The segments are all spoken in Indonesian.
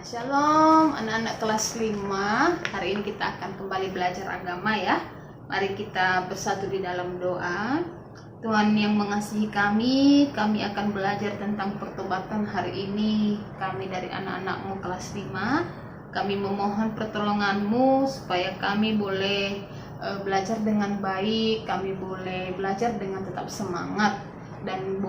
Shalom anak-anak kelas 5. Hari ini kita akan kembali belajar agama ya. Mari kita bersatu di dalam doa. Tuhan yang mengasihi kami akan belajar tentang pertobatan hari ini. Kami dari anak-anakmu kelas 5, kami memohon pertolonganmu supaya kami boleh belajar dengan baik, kami boleh belajar dengan tetap semangat. Dan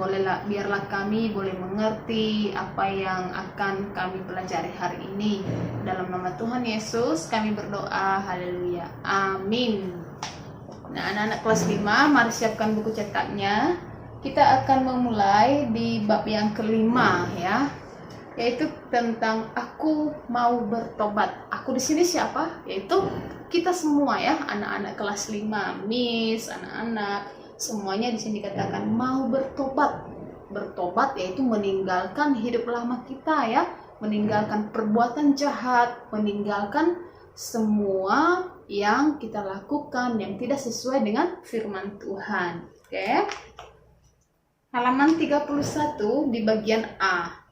biarlah kami boleh mengerti apa yang akan kami pelajari hari ini. Dalam nama Tuhan Yesus kami berdoa, haleluya, amin. Nah, anak-anak kelas 5, mari siapkan buku cetaknya. Kita akan memulai di bab yang kelima ya, yaitu tentang aku mau bertobat. Aku di sini siapa? Yaitu kita semua ya, anak-anak kelas 5, Miss, anak-anak semuanya di sini dikatakan mau bertobat. Bertobat yaitu meninggalkan hidup lama kita ya, meninggalkan perbuatan jahat, meninggalkan semua yang kita lakukan yang tidak sesuai dengan firman Tuhan. Oke. Halaman 31 di bagian A.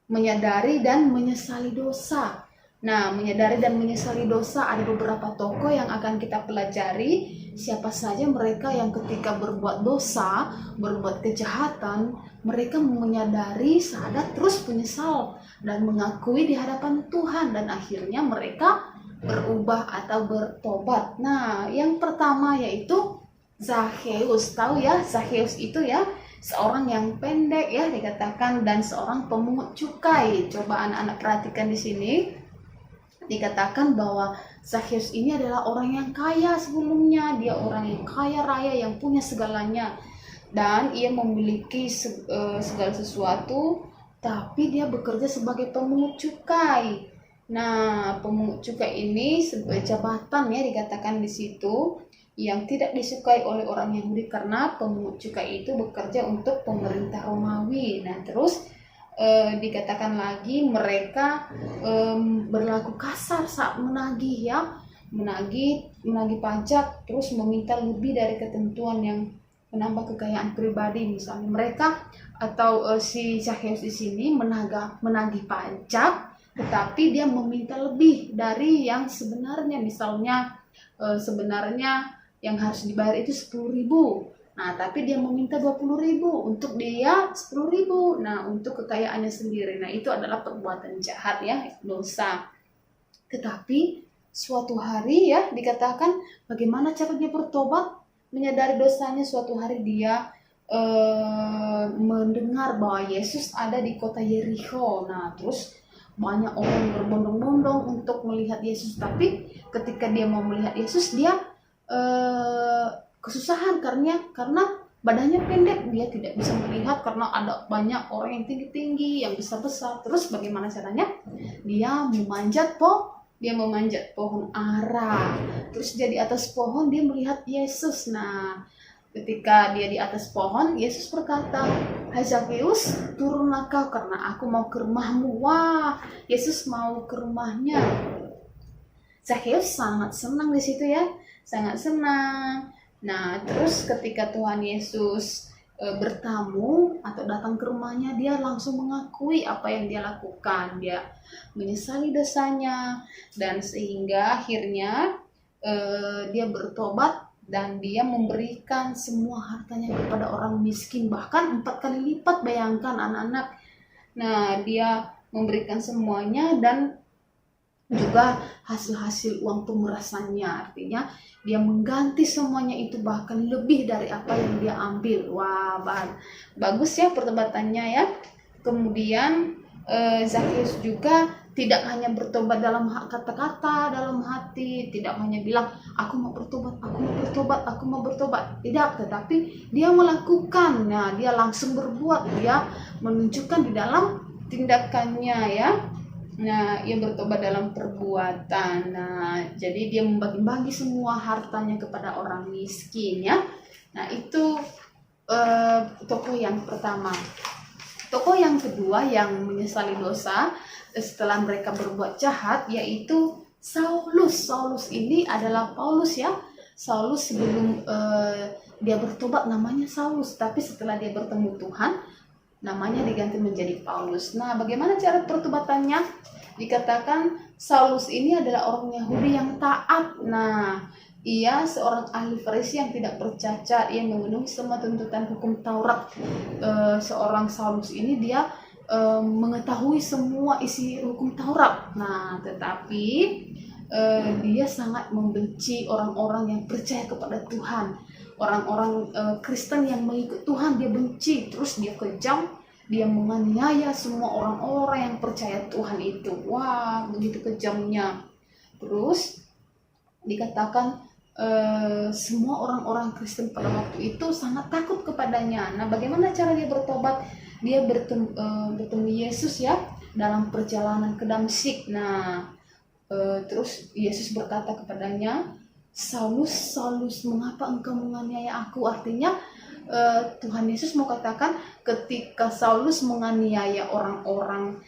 Menyadari dan menyesali dosa. Nah, menyadari dan menyesali dosa, ada beberapa tokoh yang akan kita pelajari. Siapa saja mereka yang ketika berbuat dosa, berbuat kejahatan, mereka menyadari, sadar, terus menyesal dan mengakui di hadapan Tuhan, dan akhirnya mereka berubah atau bertobat. Nah, yang pertama yaitu Zakheus. Tahu ya, Zakheus itu ya seorang yang pendek ya dikatakan, dan seorang pemungut cukai. Coba anak-anak perhatikan di sini. Dikatakan bahwa Zakheus ini adalah orang yang kaya sebelumnya. Dia orang yang kaya raya, yang punya segalanya, dan ia memiliki segala sesuatu, tapi dia bekerja sebagai pemungut cukai. Nah, pemungut cukai ini sebagai jabatan ya dikatakan di situ yang tidak disukai oleh orang Yahudi, karena pemungut cukai itu bekerja untuk pemerintah Romawi. Nah, terus dikatakan lagi mereka berlaku kasar saat menagih ya, menagih pajak, terus meminta lebih dari ketentuan yang menambah kekayaan pribadi. Misalnya mereka atau si Zakheus di sini menagih pajak, tetapi dia meminta lebih dari yang sebenarnya. Misalnya sebenarnya yang harus dibayar itu 10.000. Nah, tapi dia meminta 20.000, untuk dia 10.000. Nah, untuk kekayaannya sendiri. Nah, itu adalah perbuatan jahat ya, dosa. Tetapi suatu hari ya dikatakan bagaimana cara dia bertobat, menyadari dosanya. Suatu hari dia mendengar bahwa Yesus ada di kota Yerikho. Nah, terus banyak orang berbondong-bondong untuk melihat Yesus. Tapi ketika dia mau melihat Yesus, dia kesusahan karena badannya pendek, dia tidak bisa melihat karena ada banyak orang yang tinggi-tinggi, yang besar-besar. Terus bagaimana caranya? Dia memanjat pohon ara. Terus dia di atas pohon, dia melihat Yesus. Nah, ketika dia di atas pohon, Yesus berkata, "Hai Zakheus, turunlah kau karena aku mau ke rumahmu." Wah, Yesus mau ke rumahnya. Zakheus sangat senang di situ ya, sangat senang. Nah, terus ketika Tuhan Yesus bertamu atau datang ke rumahnya, dia langsung mengakui apa yang dia lakukan. Dia menyesali dosanya, dan sehingga akhirnya dia bertobat dan dia memberikan semua hartanya kepada orang miskin, bahkan 4 kali lipat. Bayangkan anak-anak. Nah, dia memberikan semuanya dan juga hasil uang pemerasannya. Artinya dia mengganti semuanya itu, bahkan lebih dari apa yang dia ambil. Wah, bagus ya pertobatannya ya. Kemudian Zakheus juga tidak hanya bertobat dalam kata-kata, dalam hati, tidak hanya bilang aku mau bertobat. Tidak, tetapi dia melakukan. Nah, dia langsung berbuat, dia menunjukkan di dalam tindakannya ya. Nah, ia bertobat dalam perbuatan. Nah, jadi dia membagi-bagi semua hartanya kepada orang miskin ya. Nah, itu tokoh yang pertama. Tokoh yang kedua yang menyesali dosa setelah mereka berbuat jahat, yaitu Saulus. Saulus ini adalah Paulus ya. Saulus sebelum dia bertobat namanya Saulus, tapi setelah dia bertemu Tuhan, namanya diganti menjadi Paulus. Nah, bagaimana cara pertobatannya? Dikatakan Saulus ini adalah orang Yahudi yang taat. Nah, ia seorang ahli Farisi yang tidak bercacat, ia memenuhi semua tuntutan hukum Taurat. Seorang Saulus ini dia mengetahui semua isi hukum Taurat. Nah, tetapi dia sangat membenci orang-orang yang percaya kepada Tuhan. Orang-orang Kristen yang mengikut Tuhan dia benci, terus dia kejam, dia menganiaya semua orang-orang yang percaya Tuhan itu. Wah, begitu kejamnya. Terus dikatakan semua orang-orang Kristen pada waktu itu sangat takut kepadanya. Nah, bagaimana cara dia bertobat? Dia bertemu Yesus ya dalam perjalanan ke Damsyik. Nah, terus Yesus berkata kepadanya, Saulus, Saulus, mengapa engkau menganiaya aku? Artinya Tuhan Yesus mau katakan ketika Saulus menganiaya orang-orang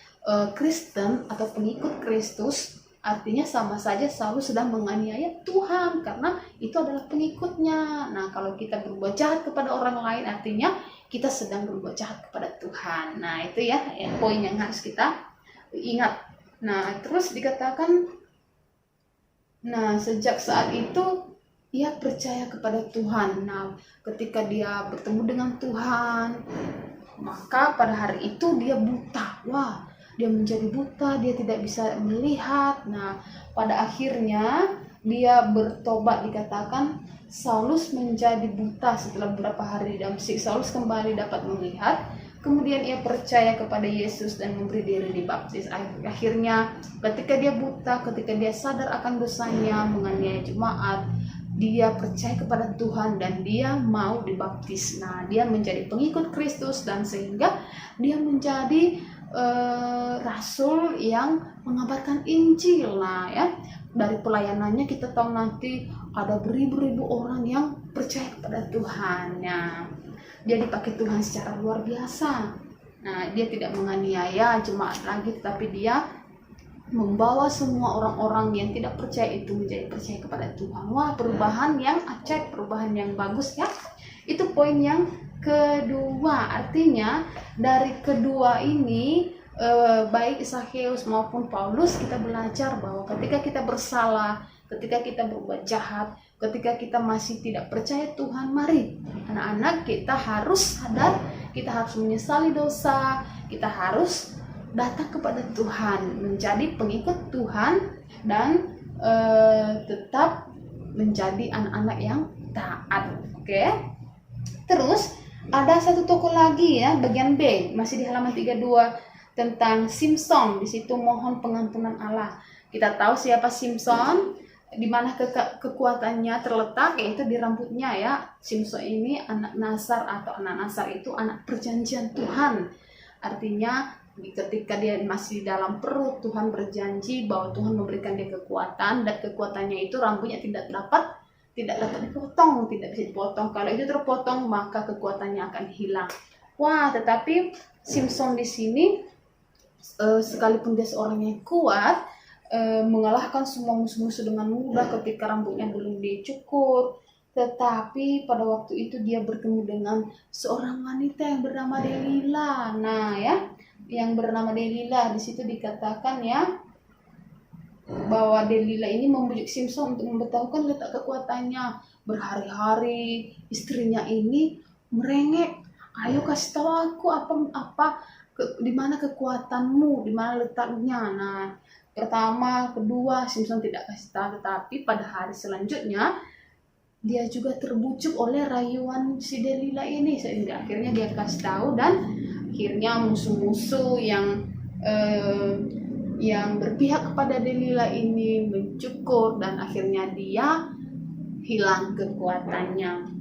Kristen atau pengikut Kristus, artinya sama saja Saulus sedang menganiaya Tuhan karena itu adalah pengikutnya. Nah, kalau kita berbuat jahat kepada orang lain, artinya kita sedang berbuat jahat kepada Tuhan. Nah, itu ya poin yang harus kita ingat. Nah, terus dikatakan, nah sejak saat itu ia percaya kepada Tuhan. Nah, ketika dia bertemu dengan Tuhan, maka pada hari itu dia buta. Wah, dia menjadi buta, dia tidak bisa melihat. Nah, pada akhirnya dia bertobat. Dikatakan Saulus menjadi buta setelah beberapa hari di Damsyik. Saulus kembali dapat melihat. Kemudian ia percaya kepada Yesus dan memberi diri dibaptis. Akhirnya ketika dia buta, ketika dia sadar akan dosanya, menganiaya jemaat, dia percaya kepada Tuhan dan dia mau dibaptis. Nah, dia menjadi pengikut Kristus dan sehingga dia menjadi rasul yang mengabarkan Injil. Nah, ya, dari pelayanannya kita tahu nanti ada beribu-ribu orang yang percaya kepada Tuhan. Nah, dia dipakai Tuhan secara luar biasa. Nah, dia tidak menganiaya jemaat lagi, tetapi dia membawa semua orang-orang yang tidak percaya itu menjadi percaya kepada Tuhan. Wah, perubahan yang acak, perubahan yang bagus ya. Itu poin yang kedua. Artinya dari kedua ini baik Zakheus maupun Paulus, kita belajar bahwa ketika kita bersalah, ketika kita berbuat jahat, ketika kita masih tidak percaya Tuhan, mari anak-anak kita harus sadar, kita harus menyesali dosa, kita harus datang kepada Tuhan, menjadi pengikut Tuhan dan tetap menjadi anak-anak yang taat. Oke. Terus ada satu tokoh lagi ya, bagian B, masih di halaman 32 tentang Simson. Di situ mohon pengampunan Allah. Kita tahu siapa Simson, di mana kekuatannya terletak, yaitu di rambutnya ya. Simson ini anak Nasar, atau anak Nasar itu anak perjanjian Tuhan. Artinya ketika dia masih di dalam perut, Tuhan berjanji bahwa Tuhan memberikan dia kekuatan, dan kekuatannya itu rambutnya tidak dapat dipotong, tidak bisa dipotong. Kalau itu terpotong maka kekuatannya akan hilang. Wah, tetapi Simson di sini sekalipun dia seorang yang kuat, mengalahkan semua musuh-musuh dengan mudah ketika rambutnya belum dicukur. Tetapi pada waktu itu dia bertemu dengan seorang wanita yang bernama Delila. Nah ya, yang bernama Delila, di situ dikatakan ya bahwa Delila ini membujuk Simson untuk memberitahukan letak kekuatannya. Berhari-hari istrinya ini merengek, ayo kasih tahu aku apa di mana kekuatanmu, di mana letaknya. Nah, pertama, kedua, Simson tidak kasih tahu, tetapi pada hari selanjutnya dia juga terbujuk oleh rayuan si Delila ini, sehingga akhirnya dia kasih tahu, dan akhirnya musuh-musuh yang berpihak kepada Delila ini mencukur, dan akhirnya dia hilang kekuatannya.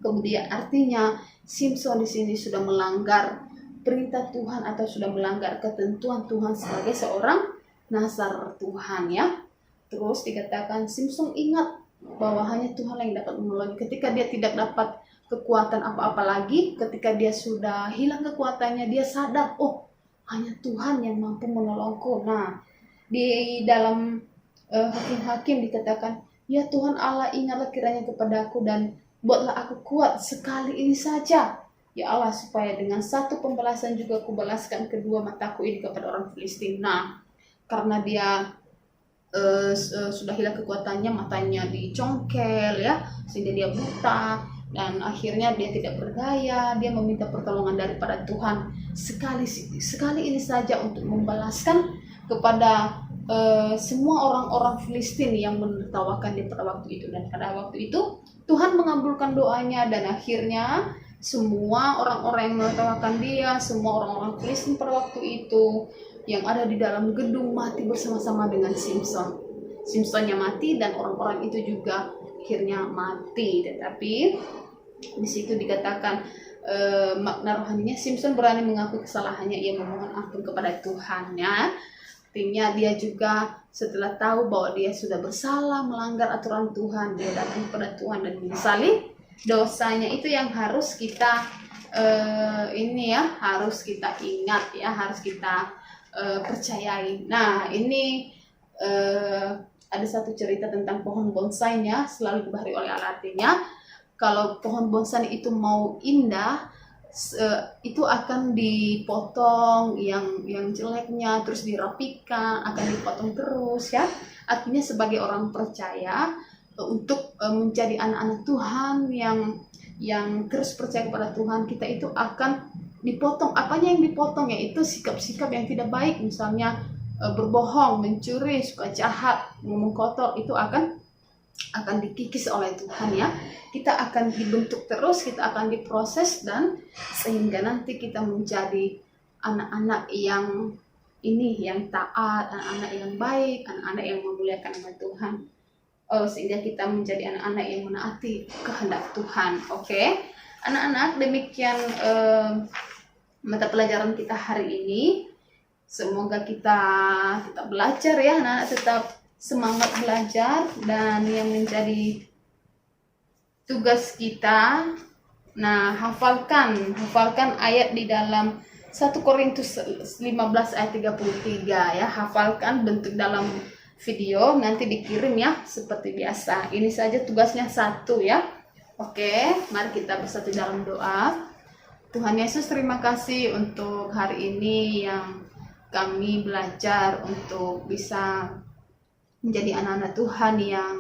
Kemudian artinya Simson di sini sudah melanggar perintah Tuhan atau sudah melanggar ketentuan Tuhan sebagai seorang Nasar Tuhan ya. Terus dikatakan Simson ingat bahwa hanya Tuhan yang dapat menolongnya. Ketika dia tidak dapat kekuatan apa-apa lagi, ketika dia sudah hilang kekuatannya, dia sadar, oh hanya Tuhan yang mampu menolongku. Nah, di dalam Hakim-Hakim dikatakan, ya Tuhan Allah, ingatlah kiranya kepadaku dan buatlah aku kuat sekali ini saja. Ya Allah, supaya dengan satu pembalasan juga aku balaskan kedua mataku ini kepada orang Filistin. Nah, karena dia sudah hilang kekuatannya, matanya dicongkel ya, sehingga dia buta dan akhirnya dia tidak berdaya. Dia meminta pertolongan daripada Tuhan sekali ini saja untuk membalaskan kepada semua orang-orang Filistin yang menertawakan dia pada waktu itu. Dan pada waktu itu Tuhan mengabulkan doanya, dan akhirnya semua orang-orang yang menertawakan dia, semua orang-orang Filistin pada waktu itu yang ada di dalam gedung mati bersama-sama dengan Simson. Simsonnya mati dan orang-orang itu juga akhirnya mati. Tetapi di situ dikatakan makna rohaninya, Simson berani mengaku kesalahannya, ia memohon ampun kepada Tuhannya. Artinya dia juga setelah tahu bahwa dia sudah bersalah melanggar aturan Tuhan, dia datang kepada Tuhan dan menyesali dosanya. Itu yang harus kita harus kita ingat ya, harus kita percayai. Nah, ini ada satu cerita tentang pohon bonsainya, selalu dibahari oleh Alatinya. Kalau pohon bonsai itu mau indah, itu akan dipotong yang jeleknya, terus dirapikan, akan dipotong terus ya. Artinya sebagai orang percaya, untuk menjadi anak-anak Tuhan yang terus percaya kepada Tuhan, kita itu akan dipotong. Apanya yang dipotong? Yaitu sikap-sikap yang tidak baik, misalnya berbohong, mencuri, suka jahat, ngomong kotor, itu akan dikikis oleh Tuhan ya. Kita akan dibentuk terus, kita akan diproses, dan sehingga nanti kita menjadi anak-anak yang taat, anak-anak yang baik, anak-anak yang memuliakan nama Tuhan. Sehingga kita menjadi anak-anak yang menaati kehendak Tuhan. Oke? Anak-anak, demikian mata pelajaran kita hari ini. Semoga kita belajar ya, anak-anak tetap semangat belajar, dan yang menjadi tugas kita, nah hafalkan ayat di dalam 1 Korintus 15 ayat 33 ya. Hafalkan, bentuk dalam video, nanti dikirim ya seperti biasa. Ini saja tugasnya 1 ya. Oke, mari kita bersatu dalam doa. Tuhan Yesus, terima kasih untuk hari ini yang kami belajar untuk bisa menjadi anak-anak Tuhan yang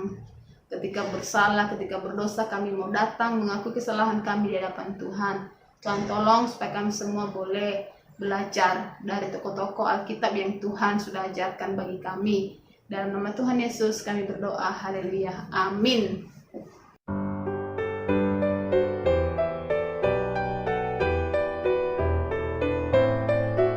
ketika bersalah, ketika berdosa, kami mau datang mengakui kesalahan kami di hadapan Tuhan. Tuhan tolong supaya kami semua boleh belajar dari tokoh-tokoh Alkitab yang Tuhan sudah ajarkan bagi kami. Dalam nama Tuhan Yesus kami berdoa, haleluya, amin.